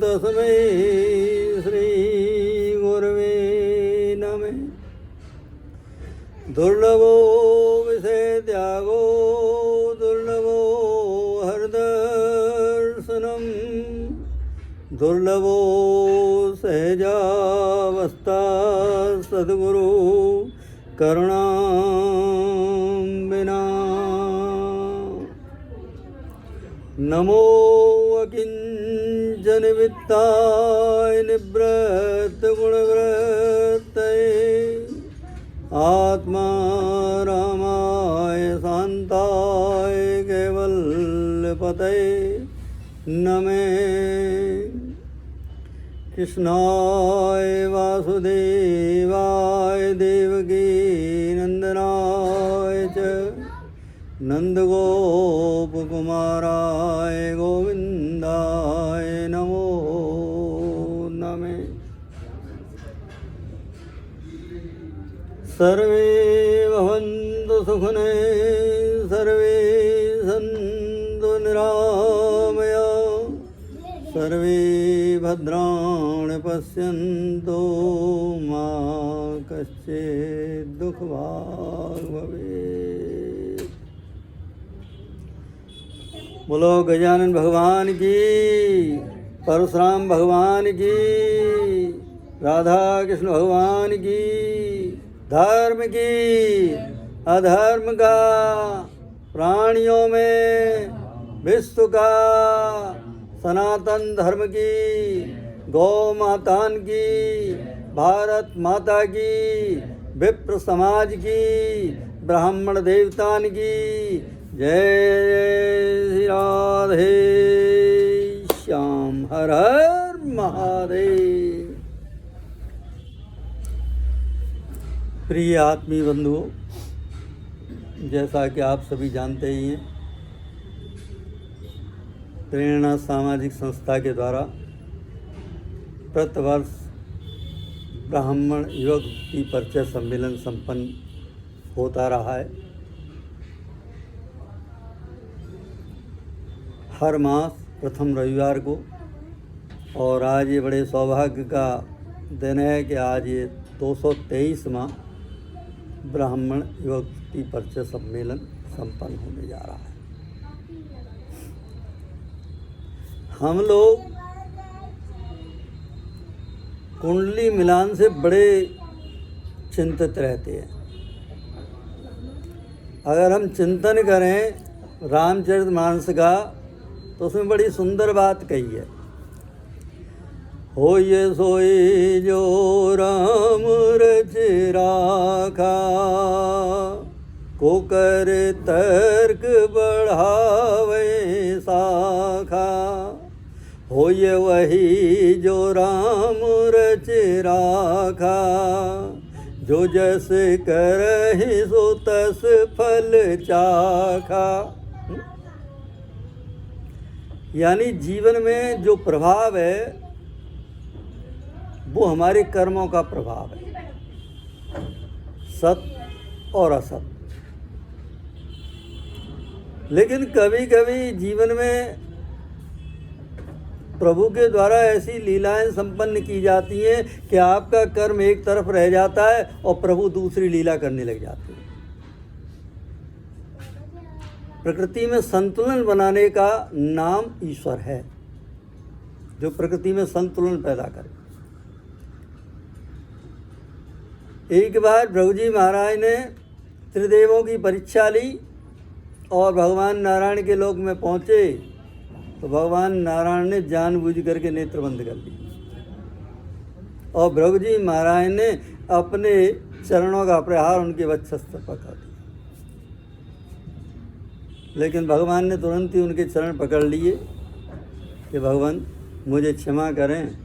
तस्मै श्रीगुरवे नमः। दुर्लभो विषयत्यागो दुर्लभो हरदर्शनम् दुर्लभो सहजावस्था सद्गुरु करुणाम्बिना। नमो अकिंचन वित्ताय निवृत्त गुणवृत्तये आत्मा रामाय शान्ताय कैवल्यपतये नमः। कृष्णाय वासुदेवाय देवकी नंदनाय च नंदगोपकुमाराय गोविंदाय नमो नमः। सर्वे भवन्तु सुखिनो सर्वे सन्तु निरामयाः सर्वे भद्राणि पश्यन्तु मा कश्चित् दुःखभाग् भवेत्। बोलो गजानन भगवान की, परशुराम भगवान की, राधा कृष्ण भगवान की। धर्म की अधर्म का प्राणियों में विश्व का सनातन धर्म की गौ मातान की भारत माता की विप्र समाज की ब्राह्मण देवतान की जय श्री राधे श्याम। हर हर महादेव। प्रिय आत्मीय बंधुओं, जैसा कि आप सभी जानते ही हैं, प्रेरणा सामाजिक संस्था के द्वारा प्रतिवर्ष ब्राह्मण युवक की परिचय सम्मेलन संपन्न होता रहा है। हर मास प्रथम रविवार को, और आज ये बड़े सौभाग्य का दिन है कि आज ये 223वां ब्राह्मण युवक की परिचय सम्मेलन संपन्न होने जा रहा है। हम लोग कुंडली मिलान से बड़े चिंतित रहते हैं। अगर हम चिंतन करें रामचरितमानस का तो उसमें बड़ी सुंदर बात कही है। हो ये सोई जो राम रच राखा को कर तर्क बढ़ावे शाखा। हो ये वही जो राम रच राखा जो जस करहि सो तस फल चाखा। यानी जीवन में जो प्रभाव है वो हमारे कर्मों का प्रभाव है, सत और असत। लेकिन कभी कभी जीवन में प्रभु के द्वारा ऐसी लीलाएं संपन्न की जाती हैं कि आपका कर्म एक तरफ रह जाता है और प्रभु दूसरी लीला करने लग जाते हैं। प्रकृति में संतुलन बनाने का नाम ईश्वर है, जो प्रकृति में संतुलन पैदा करे। एक बार प्रभु जी महाराज ने त्रिदेवों की परीक्षा ली और भगवान नारायण के लोक में पहुँचे तो भगवान नारायण ने जानबूझ करके नेत्र बंद कर लिए और प्रभु जी महाराज ने अपने चरणों का प्रहार उनके वक्षस्थ पर पकड़ दिया। लेकिन भगवान ने तुरंत ही उनके चरण पकड़ लिए कि भगवान मुझे क्षमा करें,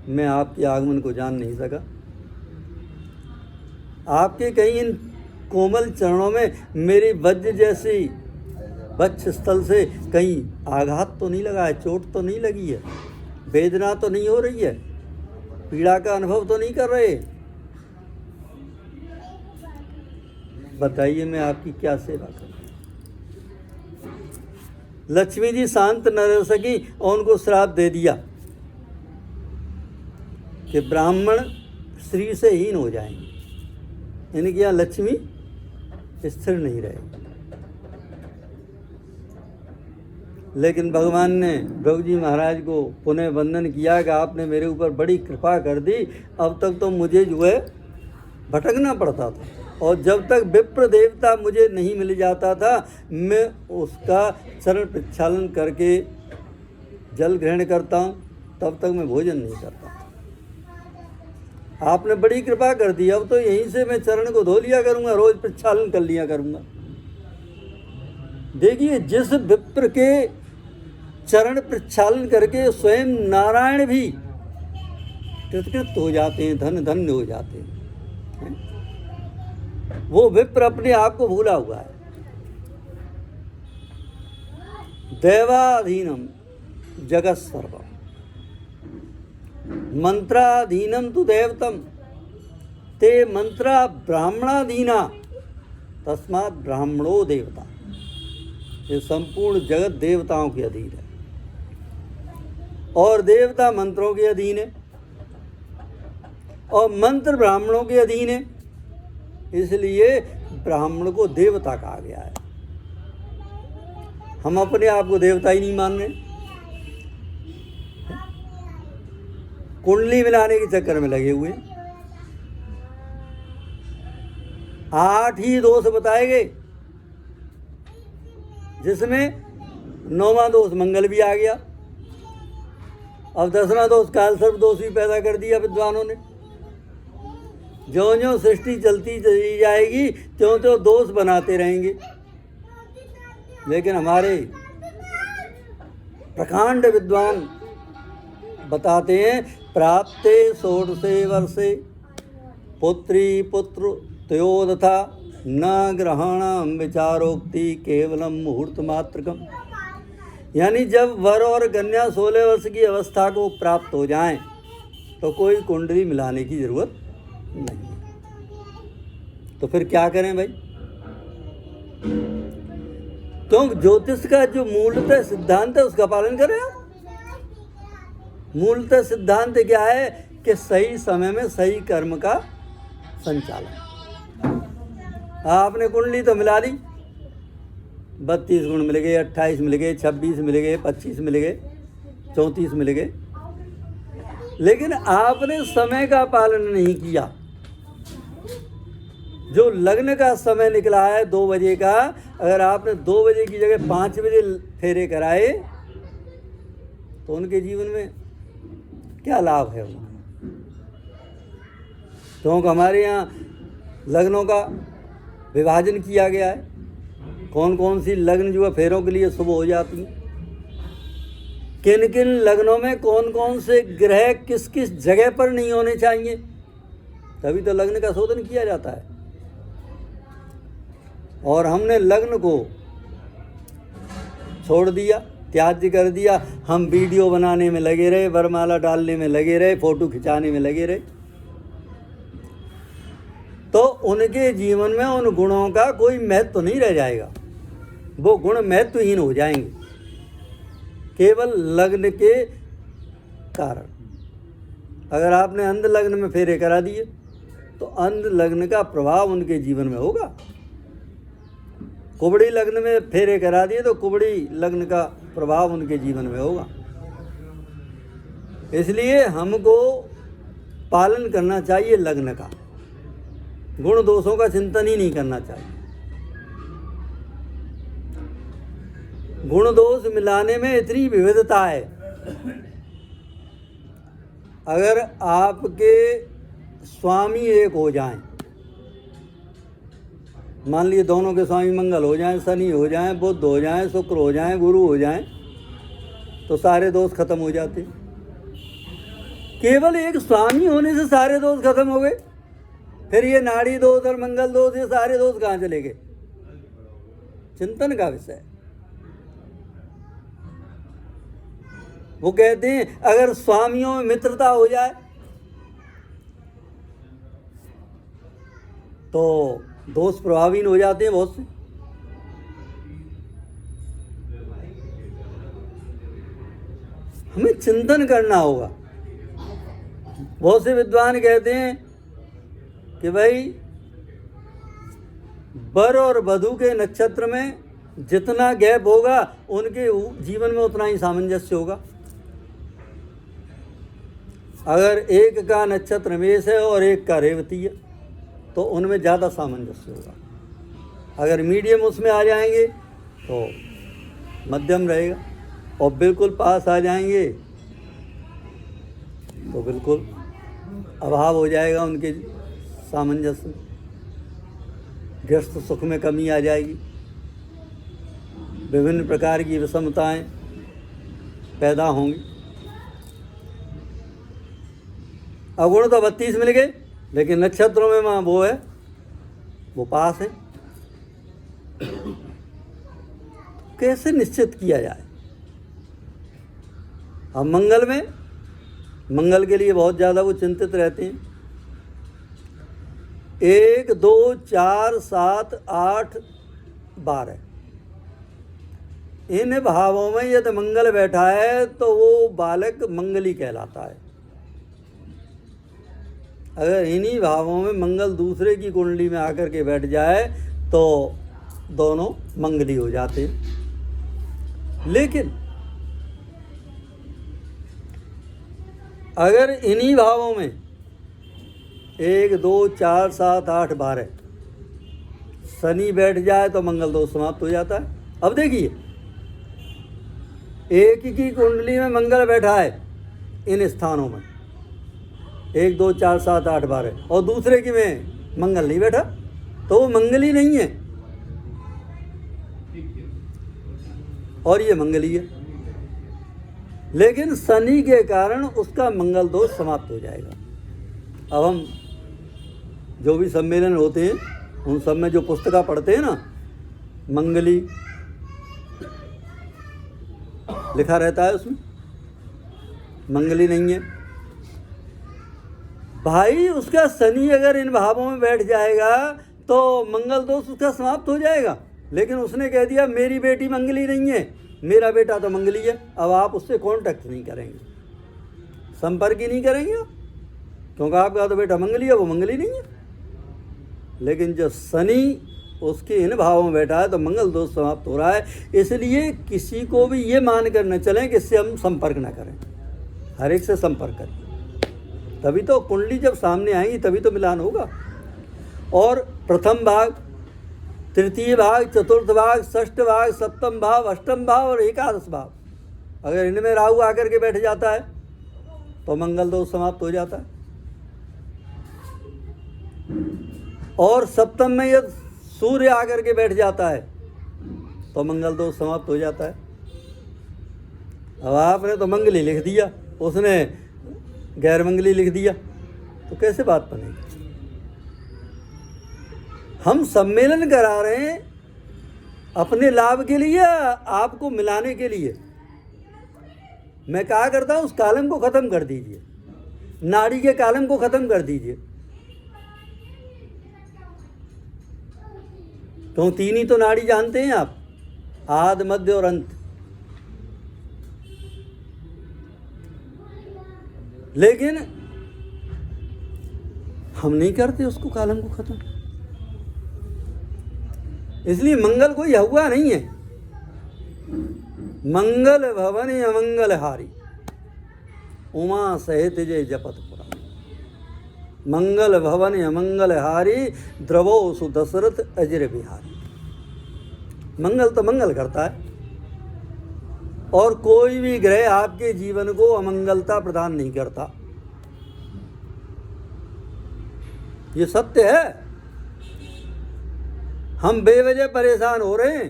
मैं आपके आगमन को जान नहीं सका। आपके कहीं इन कोमल चरणों में मेरी वज्र जैसी वक्ष स्थल से कहीं आघात तो नहीं लगा है, चोट तो नहीं लगी है, वेदना तो नहीं हो रही है, पीड़ा का अनुभव तो नहीं कर रहे? बताइए मैं आपकी क्या सेवा करूं। लक्ष्मी जी शांत न रह सकी और उनको श्राप दे दिया कि ब्राह्मण स्त्री से हीन हो जाएंगे, इनके यहाँ लक्ष्मी स्थिर नहीं रहेगी। लेकिन भगवान ने भृगु जी महाराज को पुनः वंदन किया कि आपने मेरे ऊपर बड़ी कृपा कर दी। अब तक तो मुझे जो है भटकना पड़ता था, और जब तक विप्र देवता मुझे नहीं मिल जाता था मैं उसका चरण प्रक्षालन करके जल ग्रहण करता हूँ, तब तक मैं भोजन नहीं करता। आपने बड़ी कृपा कर दी, अब तो यहीं से मैं चरण को धो लिया करूँगा, रोज प्रक्षालन कर लिया करूँगा। देखिए, जिस विप्र के चरण प्रक्षालन करके स्वयं नारायण भी कृतकृत हो जाते हैं, धन धन्य हो जाते हैं, वो विप्र अपने आप को भूला हुआ है। दैवाधीनम जगत सर्वम मंत्राधीनम तु दैवतम ते मंत्रा ब्राह्मणाधीना तस्मात् ब्राह्मणो देवता। ये संपूर्ण जगत देवताओं के अधीन है और देवता मंत्रों के अधीन है और मंत्र ब्राह्मणों के अधीन है, इसलिए ब्राह्मण को देवता कहा गया है। हम अपने आप को देवता ही नहीं मान रहे, कुंडली मिलाने के चक्कर में लगे हुए। 8 ही दोष बताए गए, जिसमें 9वां दोष मंगल भी आ गया। अब 10वां दोष काल सर्प दोष भी पैदा कर दिया विद्वानों ने। ज्यों ज्यों सृष्टि चलती चली जाएगी त्यों त्यों दोष बनाते रहेंगे। लेकिन हमारे प्रकांड विद्वान बताते हैं, प्राप्ते षोडशे वर्षे पुत्री पुत्र तयोदथा न ग्रहणम विचारोक्ति केवलम मुहूर्त मात्रकम। यानी जब वर और कन्या 16 वर्ष की अवस्था को प्राप्त हो जाएं तो कोई कुंडली मिलाने की जरूरत नहीं। तो फिर क्या करें भाई? क्योंकि ज्योतिष का जो मूलतः सिद्धांत है उसका पालन करें आप। मूलतः सिद्धांत क्या है कि सही समय में सही कर्म का संचालन। आपने कुंडली तो मिला दी, 32 गुण मिल गए, 28 मिल गए, 26 मिल गए, 25 मिल गए, 34 मिल गए, लेकिन आपने समय का पालन नहीं किया। जो लग्न का समय निकला है 2 बजे का, अगर आपने 2 बजे की जगह 5 बजे फेरे कराए तो उनके जीवन में क्या लाभ है उनका? क्योंकि हमारे यहाँ लग्नों का विभाजन किया गया है, कौन कौन सी लग्न जो है फेरों के लिए शुभ हो जाती हैं, किन किन लग्नों में कौन कौन से ग्रह किस किस जगह पर नहीं होने चाहिए, तभी तो लग्न का शोधन किया जाता है। और हमने लग्न को छोड़ दिया, त्याज्य कर दिया। हम वीडियो बनाने में लगे रहे, वरमाला डालने में लगे रहे, फोटो खिंचाने में लगे रहे, तो उनके जीवन में उन गुणों का कोई महत्व तो नहीं रह जाएगा। वो गुण महत्वहीन हो जाएंगे केवल लग्न के कारण। अगर आपने अंध लग्न में फेरे करा दिए तो अंध लग्न का प्रभाव उनके जीवन में होगा। कुबड़ी लग्न में फेरे करा दिए तो कुबड़ी लग्न का प्रभाव उनके जीवन में होगा। इसलिए हमको पालन करना चाहिए लग्न का, गुण दोषों का चिंतन ही नहीं करना चाहिए। गुण दोष मिलाने में इतनी विविधता है, अगर आपके स्वामी एक हो जाएं, मान लीजिए दोनों के स्वामी मंगल हो जाएं, शनि हो जाएं, बुध हो जाएं, शुक्र हो जाएं, गुरु हो जाएं, तो सारे दोष खत्म हो जाते। केवल एक स्वामी होने से सारे दोष खत्म हो गए। फिर ये नाड़ी दोष और मंगल दोष, ये सारे दोष कहाँ चले गए? चिंतन का विषय। वो कहते हैं अगर स्वामियों में मित्रता हो जाए तो दोष प्रभावीन हो जाते हैं बहुत से। हमें चिंतन करना होगा बहुत से विद्वान कहते हैं कि भाई वर और वधू के नक्षत्र में जितना गैप होगा उनके जीवन में उतना ही सामंजस्य होगा। अगर एक का नक्षत्र मेष है और एक का रेवती है तो उनमें ज़्यादा सामंजस्य होगा। अगर मीडियम उसमें आ जाएंगे तो मध्यम रहेगा, और बिल्कुल पास आ जाएंगे तो बिल्कुल अभाव हो जाएगा उनके सामंजस्य में, गृहस्थ सुख में कमी आ जाएगी, विभिन्न प्रकार की विषमताएं पैदा होंगी। अवगुण तो 32 मिल गए, लेकिन नक्षत्रों में वहाँ वो है, वो पास है। कैसे निश्चित किया जाए? अब मंगल में, मंगल के लिए बहुत ज़्यादा वो चिंतित रहते हैं। 1, 2, 4, 7, 8, 12 इन भावों में यदि मंगल बैठा है तो वो बालक मंगली कहलाता है। अगर इन्हीं भावों में मंगल दूसरे की कुंडली में आकर के बैठ जाए तो दोनों मंगली हो जाते हैं। लेकिन अगर इन्हीं भावों में 1, 2, 4, 7, 8, 12 शनि बैठ जाए तो मंगल दोष समाप्त हो जाता है। अब देखिए, एक की कुंडली में मंगल बैठा है इन स्थानों में 1, 2, 4, 7, 8, 12, और दूसरे की में मंगल नहीं बैठा तो वो मंगली नहीं है और ये मंगली है। लेकिन शनि के कारण उसका मंगल दोष समाप्त हो जाएगा। अब हम जो भी सम्मेलन होते हैं उन सब में जो पुस्तका पढ़ते हैं ना, मंगली लिखा रहता है, उसमें मंगली नहीं है। भाई उसका शनि अगर इन भावों में बैठ जाएगा तो मंगल दोष उसका समाप्त हो जाएगा। लेकिन उसने कह दिया मेरी बेटी मंगली नहीं है, मेरा बेटा तो मंगली है। अब आप उससे कॉन्टैक्ट नहीं करेंगे, संपर्क ही नहीं करेंगे, क्योंकि आपका तो बेटा मंगली है, वो मंगली नहीं है। लेकिन जब शनि उसके इन भावों में बैठा है तो मंगल दोष समाप्त हो रहा है। इसलिए किसी को भी ये मान कर न चलें कि इससे हम संपर्क ना करें, हर एक से संपर्क करें, तभी तो कुंडली जब सामने आएगी तभी तो मिलान होगा। और प्रथम भाग, तृतीय भाग, चतुर्थ भाग, षष्ठ भाग, सप्तम भाव, अष्टम भाव और एकादश भाव, अगर इनमें राहु आकर के बैठ जाता है तो मंगल दोष समाप्त हो जाता है। और सप्तम में यदि सूर्य आकर के बैठ जाता है तो मंगल दोष समाप्त हो जाता है। अब आपने तो मंगली लिख दिया, उसने गैर मंगली लिख दिया, तो कैसे बात बनेगी? हम सम्मेलन करा रहे हैं अपने लाभ के लिए, आपको मिलाने के लिए। मैं कहा करता हूं उस कालम को ख़त्म कर दीजिए, नाड़ी के कालम को ख़त्म कर दीजिए। तो 3 ही तो नाड़ी जानते हैं आप, आदि, मध्य और अंत। लेकिन हम नहीं करते उसको, कालम को खत्म। इसलिए मंगल कोई हुआ नहीं है। मंगल भवन अमंगल हारी, उमा सहित जय जपत पुरा। मंगल भवन अमंगल हारी, द्रवो सुदशरथ अजर बिहारी। मंगल तो मंगल करता है, और कोई भी ग्रह आपके जीवन को अमंगलता प्रदान नहीं करता, ये सत्य है। हम बेवजह परेशान हो रहे हैं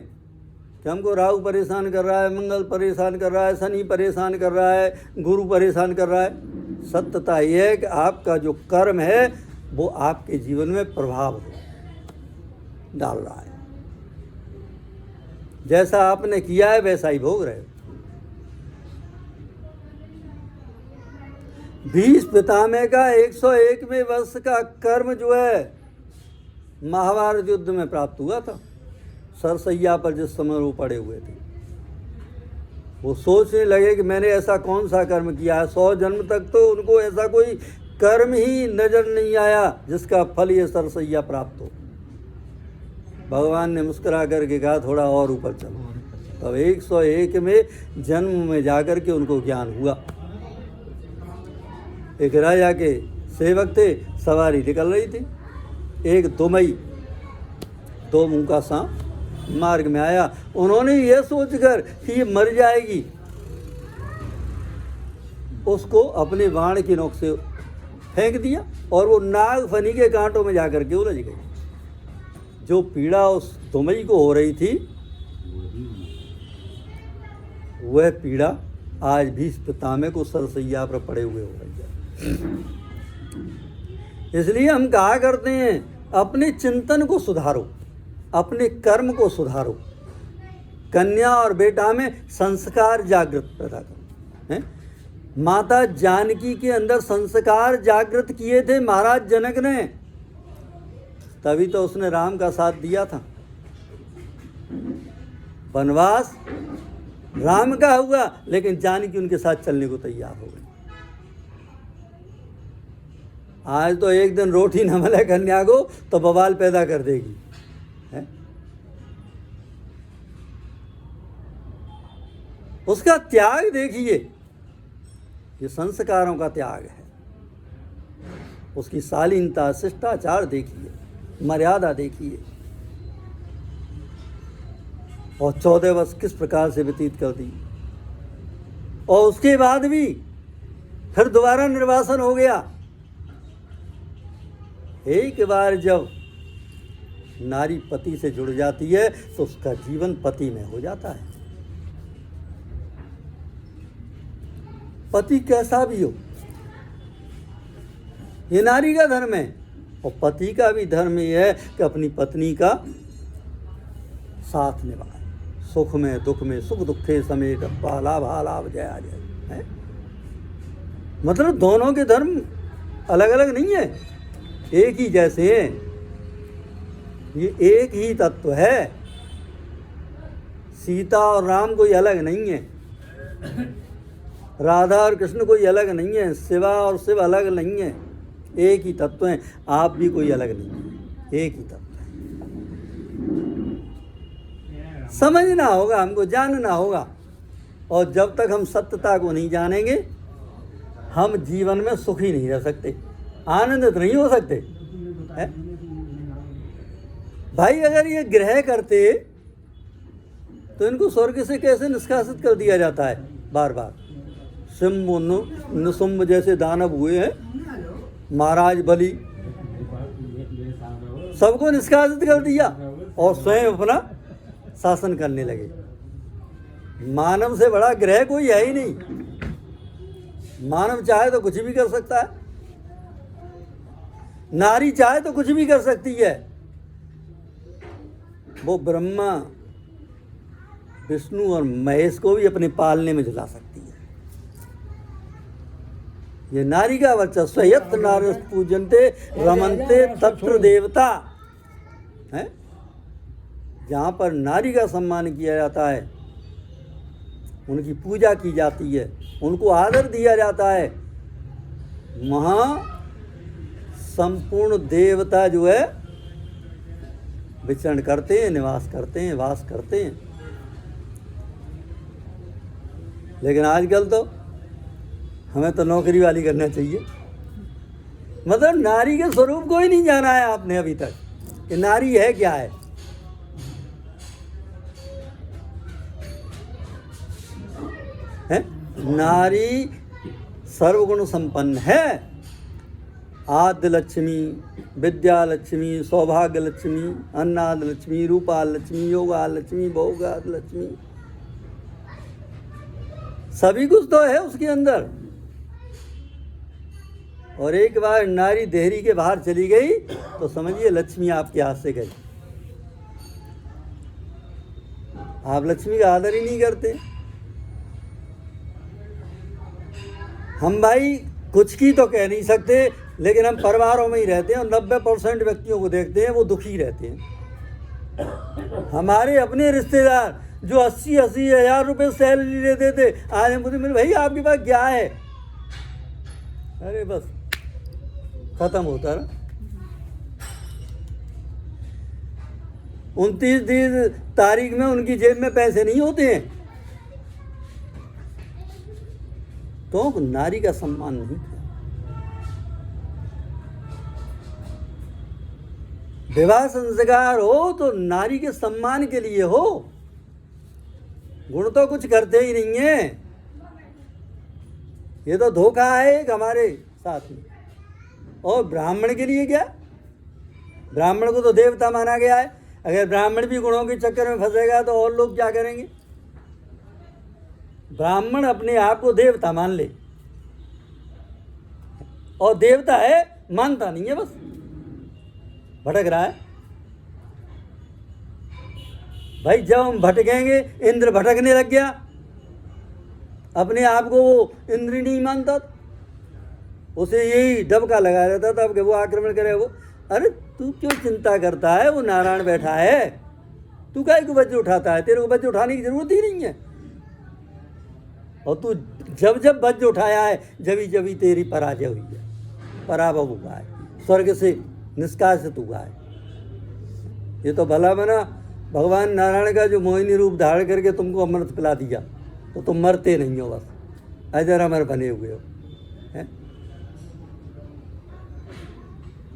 कि हमको राहु परेशान कर रहा है, मंगल परेशान कर रहा है, शनि परेशान कर रहा है, गुरु परेशान कर रहा है। सत्यता यह है कि आपका जो कर्म है वो आपके जीवन में प्रभाव डाल रहा है। जैसा आपने किया है वैसा ही भोग रहे हो। भीष्म पितामह का 101वें वर्ष का कर्म जो है महाभारत युद्ध में प्राप्त हुआ था, सरसैया पर जिस समय वो पड़े हुए थे। वो सोचने लगे कि मैंने ऐसा कौन सा कर्म किया है। 100 जन्म तक तो उनको ऐसा कोई कर्म ही नजर नहीं आया जिसका फल ये सरसैया प्राप्त हो। भगवान ने मुस्कुरा करके कहा थोड़ा और ऊपर चलो। तब 101 में जन्म में जाकर के उनको ज्ञान हुआ। एक राजा के सेवक थे, सवारी निकल रही थी, एक दुमई 2 मुंह का सांप मार्ग में आया। उन्होंने ये सोचकर कि ये मर जाएगी, उसको अपने बाण की नोक से फेंक दिया और वो नाग फनी के कांटों में जाकर के उलझ गई। जो पीड़ा उस दुमई को हो रही थी, वह पीड़ा आज भी इस पितामे को सरसैया पर पड़े हुए हो रही है। इसलिए हम कहा करते हैं अपने चिंतन को सुधारो, अपने कर्म को सुधारो। कन्या और बेटा में संस्कार जागृत पैदा करो। हैं? माता जानकी के अंदर संस्कार जागृत किए थे महाराज जनक ने, तभी तो उसने राम का साथ दिया था। वनवास राम का हुआ, लेकिन जानकी उनके साथ चलने को तैयार हो गई। आज तो एक दिन रोटी न मिले कन्या को तो बवाल पैदा कर देगी। है? उसका त्याग देखिए, ये संस्कारों का त्याग है। उसकी शालीनता, शिष्टाचार देखिए, मर्यादा देखिए। और 14 वर्ष किस प्रकार से व्यतीत कर दी। और उसके बाद भी फिर दोबारा निर्वासन हो गया। एक बार जब नारी पति से जुड़ जाती है तो उसका जीवन पति में हो जाता है। पति कैसा भी हो, ये नारी का धर्म है। और पति का भी धर्म यह है कि अपनी पत्नी का साथ निभाए, सुख में दुख में, सुख दुखे समेत लाभ लाभ जया जय है। मतलब दोनों के धर्म अलग अलग नहीं है, एक ही जैसे हैं। ये एक ही तत्व है। सीता और राम कोई अलग नहीं है, राधा और कृष्ण कोई अलग नहीं है, शिवा और शिव अलग नहीं है, एक ही तत्व हैं। आप भी कोई अलग नहीं है, एक ही तत्व है। समझना होगा, हमको जानना होगा। और जब तक हम सत्यता को नहीं जानेंगे, हम जीवन में सुखी नहीं रह सकते, आनंदित नहीं हो सकते। है? भाई अगर ये ग्रह करते तो इनको स्वर्ग से कैसे निष्कासित कर दिया जाता है बार बार। सिंह निशुंभ जैसे दानव हुए हैं, महाराज बलि, सबको निष्कासित कर दिया और स्वयं अपना शासन करने लगे। मानव से बड़ा ग्रह कोई है ही नहीं। मानव चाहे तो कुछ भी कर सकता है, नारी चाहे तो कुछ भी कर सकती है। वो ब्रह्मा, विष्णु और महेश को भी अपने पालने में झुला सकती है। ये नारी का वर्चस्व। यत् नारस पूजनते रमनते तत्र देवता है। जहाँ पर नारी का सम्मान किया जाता है, उनकी पूजा की जाती है, उनको आदर दिया जाता है, वहाँ संपूर्ण देवता जो है विचरण करते हैं, निवास करते हैं, वास करते हैं। लेकिन आजकल तो हमें तो नौकरी वाली करना चाहिए। मतलब नारी के स्वरूप को ही नहीं जाना है आपने अभी तक कि नारी है क्या है। है? नारी सर्वगुण संपन्न है। आद्य लक्ष्मी, विद्या लक्ष्मी, सौभाग्य लक्ष्मी, अन्नाद लक्ष्मी, रूपाल लक्ष्मी, योगा लक्ष्मी, भोगाद लक्ष्मी, सभी कुछ तो है उसके अंदर। और एक बार नारी देहरी के बाहर चली गई तो समझिए लक्ष्मी आपके हाथ से गई। आप लक्ष्मी का आदर ही नहीं करते। हम भाई कुछ की तो कह नहीं सकते, लेकिन हम परिवारों में ही रहते हैं और 90% व्यक्तियों को देखते हैं वो दुखी रहते हैं। हमारे अपने रिश्तेदार जो 80-80 हज़ार रुपये सैलरी लेते थे, आज मुझे मिले भाई आपके पास क्या है? अरे बस खत्म होता ना। 29 तारीख में उनकी जेब में पैसे नहीं होते हैं, तो नारी का सम्मान नहीं किया। विवाह संस्कार हो तो नारी के सम्मान के लिए हो, गुण तो कुछ करते ही नहीं है। ये तो धोखा है एक हमारे साथ में। और ब्राह्मण के लिए क्या? ब्राह्मण को तो देवता माना गया है। अगर ब्राह्मण भी गुणों के चक्कर में फंसेगा तो और लोग क्या करेंगे? ब्राह्मण अपने आप को देवता मान ले, और देवता है मानता नहीं है, बस भटक रहा है। भाई जब हम भटकेंगे, इंद्र भटकने लग गया, अपने आप को वो इंद्र नहीं मानता, उसे यही डबका लगा रहता था कि वो आक्रमण करे वो। अरे तू क्यों चिंता करता है? वो नारायण बैठा है, तू काहे को वज्र उठाता है? तेरे को वज्र उठाने की जरूरत ही नहीं है। और तू जब जब वज्र उठाया है, जभी जभी तेरी पराजय हुई है, पराभव हुआ है, स्वर्ग से निष्कासित हुआ है। ये तो भला बना भगवान नारायण का जो मोहिनी रूप धारण करके तुमको अमृत पिला दिया, तो तुम मरते नहीं हो, बस अजर अमर बने हुए हो, है?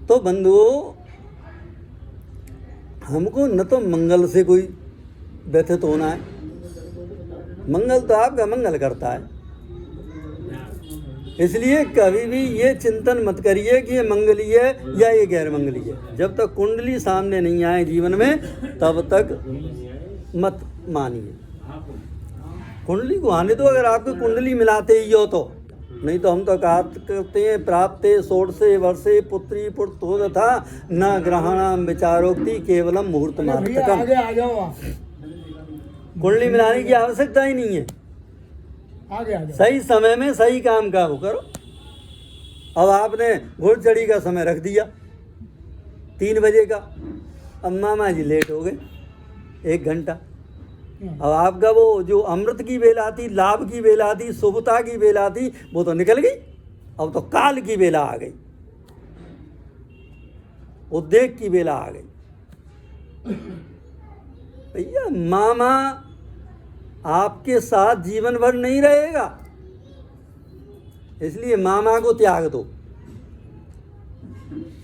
तो बंधुओं, हमको न तो मंगल से कोई व्यथित होना है, मंगल तो आपका मंगल करता है। इसलिए कभी भी ये चिंतन मत करिए कि ये मंगली है या ये गैर मंगली है। जब तक कुंडली सामने नहीं आए जीवन में, तब तक मत मानिए। कुंडली को आने दो, अगर आपकी कुंडली मिलाते ही हो तो। नहीं तो हम तो करते हैं प्राप्ते षोडशे वर्षे पुत्री पुत्र था न ग्रहणाम विचारोक्ति केवलम मुहूर्त मात्रकम। कुंडली मिलाने की आवश्यकता ही नहीं है। आगे सही समय में सही काम का वो करो। अब आपने घुड़चढ़ी का समय रख दिया 3 बजे का, अब मामा जी लेट हो गए 1 घंटा। अब आपका वो जो अमृत की बेला थी, लाभ की बेला थी, शुभता की बेला थी, वो तो निकल गई। अब तो काल की बेला आ गई, उद्वेग की बेला आ गई। भैया मामा आपके साथ जीवन भर नहीं रहेगा, इसलिए मामा को त्याग दो,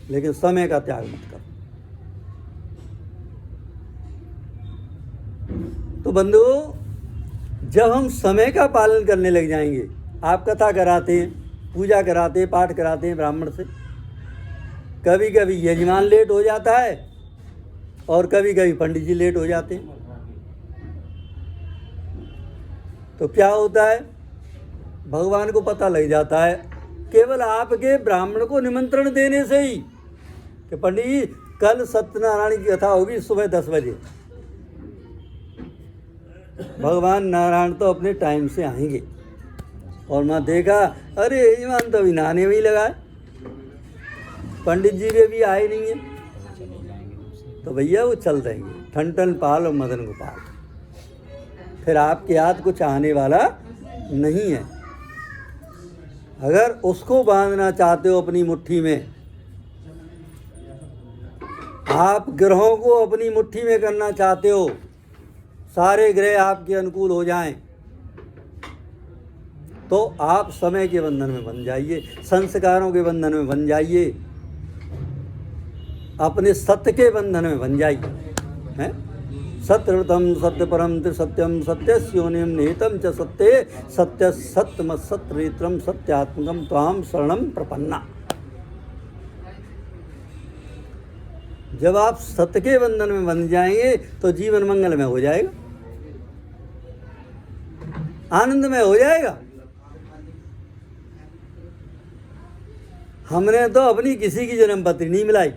लेकिन समय का त्याग मत करो। तो बंधुओं, जब हम समय का पालन करने लग जाएंगे, आप कथा कराते हैं, पूजा कराते हैं, पाठ कराते हैं ब्राह्मण से, कभी कभी यजमान लेट हो जाता है और कभी कभी पंडित जी लेट हो जाते हैं, तो क्या होता है? भगवान को पता लग जाता है केवल आपके ब्राह्मण को निमंत्रण देने से ही कि पंडित जी कल सत्यनारायण की कथा होगी सुबह 10 बजे। भगवान नारायण तो अपने टाइम से आएंगे। और मैं देखा, अरे यजमान तो अभी नहाने में ही लगा है, पंडित जी भी अभी आए नहीं है, तो भैया वो चल देंगे ठन ठन पाल और मदन गोपाल। फिर आपके हाथ कुछ आने वाला नहीं है। अगर उसको बांधना चाहते हो अपनी मुट्ठी में, आप ग्रहों को अपनी मुट्ठी में करना चाहते हो, सारे ग्रह आपके अनुकूल हो जाएं, तो आप समय के बंधन में बन जाइए, संस्कारों के बंधन में बन जाइए, अपने सत्य के बंधन में बन जाइए, हैं? सत्यव्रतम सत्यपरम त्रिसत्यम सत्यस्योनिम निहितम च सत्ये सत्य सत्यमत सत्यनेत्रम सत्यात्मकम त्वाम शरणम प्रपन्ना। जब आप सत्य के बंधन में बन जाएंगे तो जीवन मंगलमय हो जाएगा, आनंदमय हो जाएगा। हमने तो अपनी किसी की जन्मपत्री नहीं मिलाई,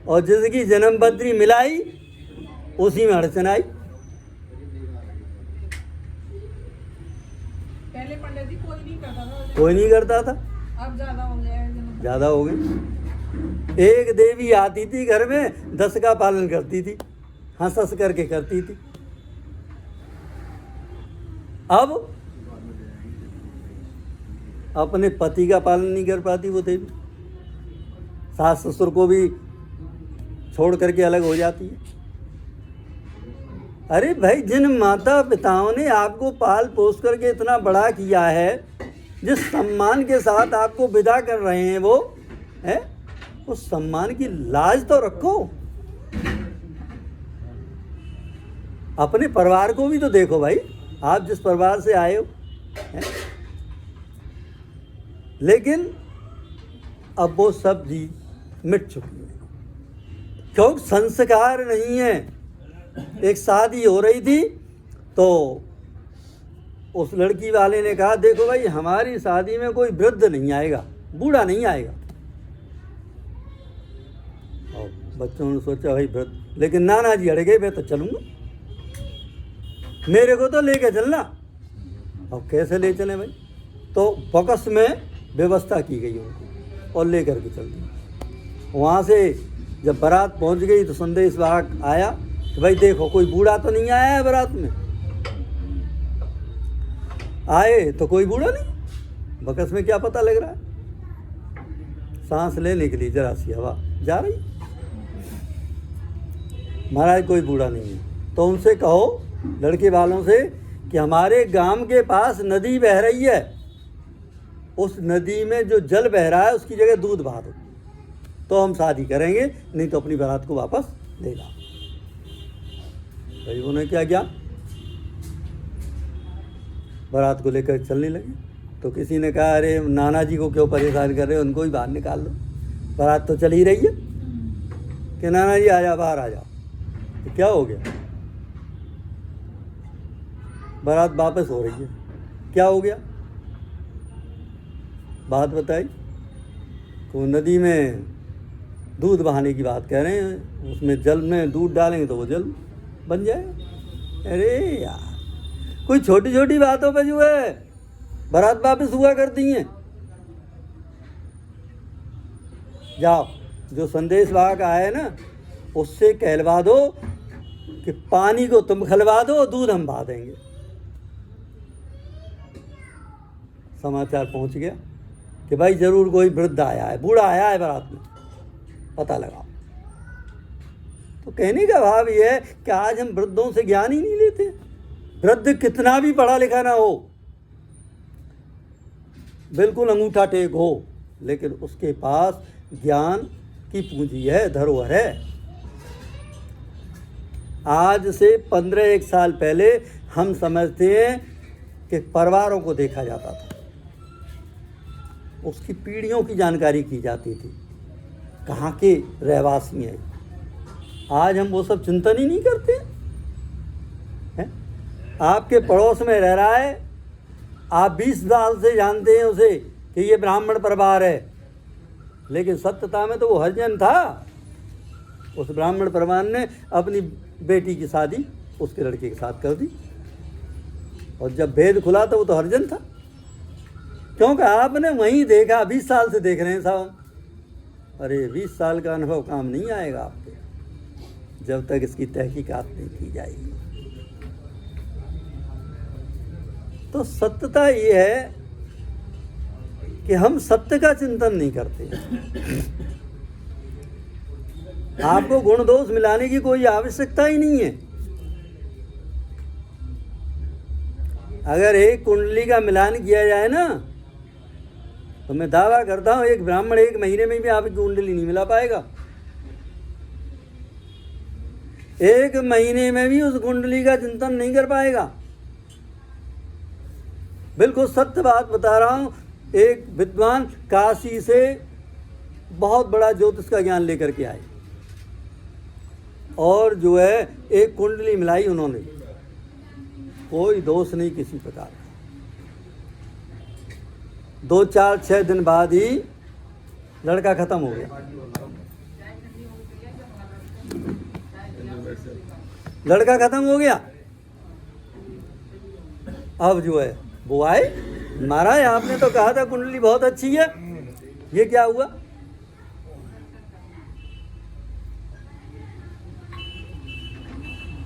और जिसकी जन्मपत्री मिलाई उसी में अड़चन आई। पहले पंडित जी कोई नहीं करता था, कोई नहीं करता था, अब ज्यादा हो गया है। ज़्यादा हो गई। एक देवी आती थी घर में, 10 का पालन करती थी, हंस हंस करके करती थी। अब अपने पति का पालन नहीं कर पाती वो देवी, सास ससुर को भी छोड़ करके अलग हो जाती है। अरे भाई, जिन माता पिताओं ने आपको पाल पोस करके इतना बड़ा किया है, जिस सम्मान के साथ आपको विदा कर रहे हैं वो है, उस सम्मान की लाज तो रखो। अपने परिवार को भी तो देखो भाई, आप जिस परिवार से आए हो है? लेकिन अब वो सब चीज मिट चुकी है, क्योंकि संस्कार नहीं है। एक शादी हो रही थी तो उस लड़की वाले ने कहा, देखो भाई, हमारी शादी में कोई वृद्ध नहीं आएगा, बूढ़ा नहीं आएगा। और बच्चों ने सोचा भाई वृद्ध, लेकिन नाना जी अड़ गए, मैं तो चलूँगा, मेरे को तो लेके चलना। अब कैसे ले चले भाई? तो बकस में व्यवस्था की गई उनको और लेकर के चल दी। वहाँ से जब बारात पहुँच गई तो संदेश वाहक आया कि भाई देखो, कोई बूढ़ा तो नहीं आया है बारात में। आए तो कोई बूढ़ा नहीं, बकस में क्या पता लग रहा है, सांस लेने के लिए जरा सी हवा जा रही, महाराज कोई बूढ़ा नहीं है। तो उनसे कहो, लड़के वालों से, कि हमारे गांव के पास नदी बह रही है, उस नदी में जो जल बह रहा है उसकी जगह दूध बहा दो, तो हम शादी करेंगे, नहीं तो अपनी बारात को वापस ले जाओ। भाई उन्होंने क्या किया, बारात को लेकर चलने लगे। तो किसी ने कहा, अरे नाना जी को क्यों परेशान कर रहे हो, उनको ही बाहर निकाल लो, बारात तो चल ही रही है। कि नाना जी आ जाओ, बाहर आ जाओ। तो क्या हो गया, बारात वापस हो रही है, क्या हो गया, बात बताई। को नदी में दूध बहाने की बात कह रहे हैं, उसमें जल में दूध डालेंगे तो वो जल बन जाएगा। अरे यार, कोई छोटी छोटी बातों पे जो है बारात वापस हुआ करती हैं। जाओ, जो संदेश वाहक आए ना, उससे कहलवा दो कि पानी को तुम खलवा दो, दूध हम बहा देंगे। समाचार पहुंच गया कि भाई जरूर कोई वृद्ध आया है, बूढ़ा आया है बारात में, पता लगाओ। तो कहने का भाव ये है कि आज हम वृद्धों से ज्ञान ही नहीं लेते। वृद्ध कितना भी पढ़ा लिखा ना हो, बिल्कुल अंगूठा टेक हो, लेकिन उसके पास ज्ञान की पूंजी है, धरोहर है। आज से 15-1 साल पहले हम समझते हैं कि परिवारों को देखा जाता था, उसकी पीढ़ियों की जानकारी की जाती थी, कहाँ के रहवासी हैं। आज हम वो सब चिंतन ही नहीं करते हैं। आपके पड़ोस में रह रहा है, आप 20 साल से जानते हैं उसे कि ये ब्राह्मण परिवार है, लेकिन सत्यता में तो वो हरिजन था। उस ब्राह्मण परिवार ने अपनी बेटी की शादी उसके लड़के के साथ कर दी, और जब भेद खुला तो वो तो हरिजन था, क्योंकि आपने वहीं देखा। 20 साल से देख रहे हैं साहब। अरे 20 साल का अनुभव काम नहीं आएगा आपके, जब तक इसकी तहकीकात नहीं की जाएगी। तो सत्यता ये है कि हम सत्य का चिंतन नहीं करते। आपको गुण दोष मिलाने की कोई आवश्यकता ही नहीं है। अगर एक कुंडली का मिलान किया जाए ना, तो मैं दावा करता हूं एक ब्राह्मण 1 महीने में भी आपकी कुंडली नहीं मिला पाएगा। 1 महीने में भी उस कुंडली का चिंतन नहीं कर पाएगा। बिल्कुल सत्य बात बता रहा हूं। एक विद्वान काशी से बहुत बड़ा ज्योतिष का ज्ञान लेकर के आए, और जो है एक कुंडली मिलाई उन्होंने, कोई दोष नहीं किसी प्रकार का। 2-4-6 दिन बाद ही लड़का खत्म हो गया। लड़का खत्म हो गया। अब जो है वो आए, महाराज आपने तो कहा था कुंडली बहुत अच्छी है, ये क्या हुआ?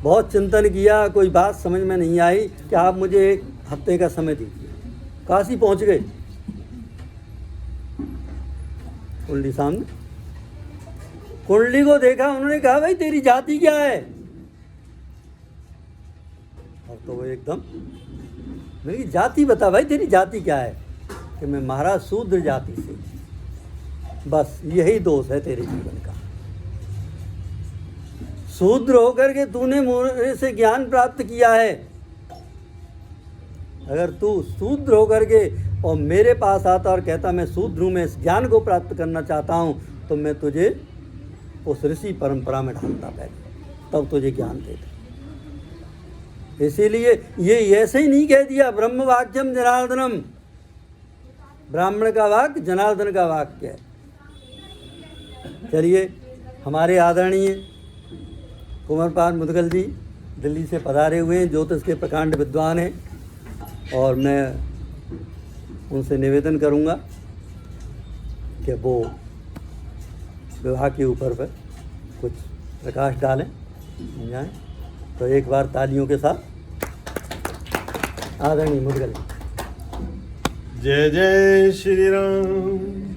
बहुत चिंतन किया, कोई बात समझ में नहीं आई कि आप मुझे 1 हफ्ते का समय दीजिए। काशी पहुंच गए, कुंडली सामने, कुंडली को देखा, उन्होंने कहा भाई तेरी जाति क्या है? और तो वो एकदम, मेरी जाति बता भाई, तेरी जाति क्या है? कि मैं महाराज शूद्र जाति से। बस यही दोष है तेरे जीवन का। शूद्र होकर के तूने मुझे से ज्ञान प्राप्त किया है। अगर तू शूद्र होकर के और मेरे पास आता और कहता मैं शूद्र हूँ, मैं इस ज्ञान को प्राप्त करना चाहता हूँ, तो मैं तुझे उस ऋषि परंपरा में ढालता पहले, तब तुझे ज्ञान देता। इसीलिए ये ऐसे ही नहीं कह दिया ब्रह्म वाक्यम जनार्दनम, ब्राह्मण का वाक्य जनार्दन का वाक्य है। चलिए, हमारे आदरणीय कुंवरपाल मुदगल जी दिल्ली से पधारे हुए हैं, ज्योतिष के प्रकांड विद्वान हैं, और मैं उनसे निवेदन करूंगा कि वो विवाह के ऊपर पर कुछ प्रकाश डालें, समझाएं। तो एक बार तालियों के साथ आदरणीय मुदगल। जय जय श्री राम।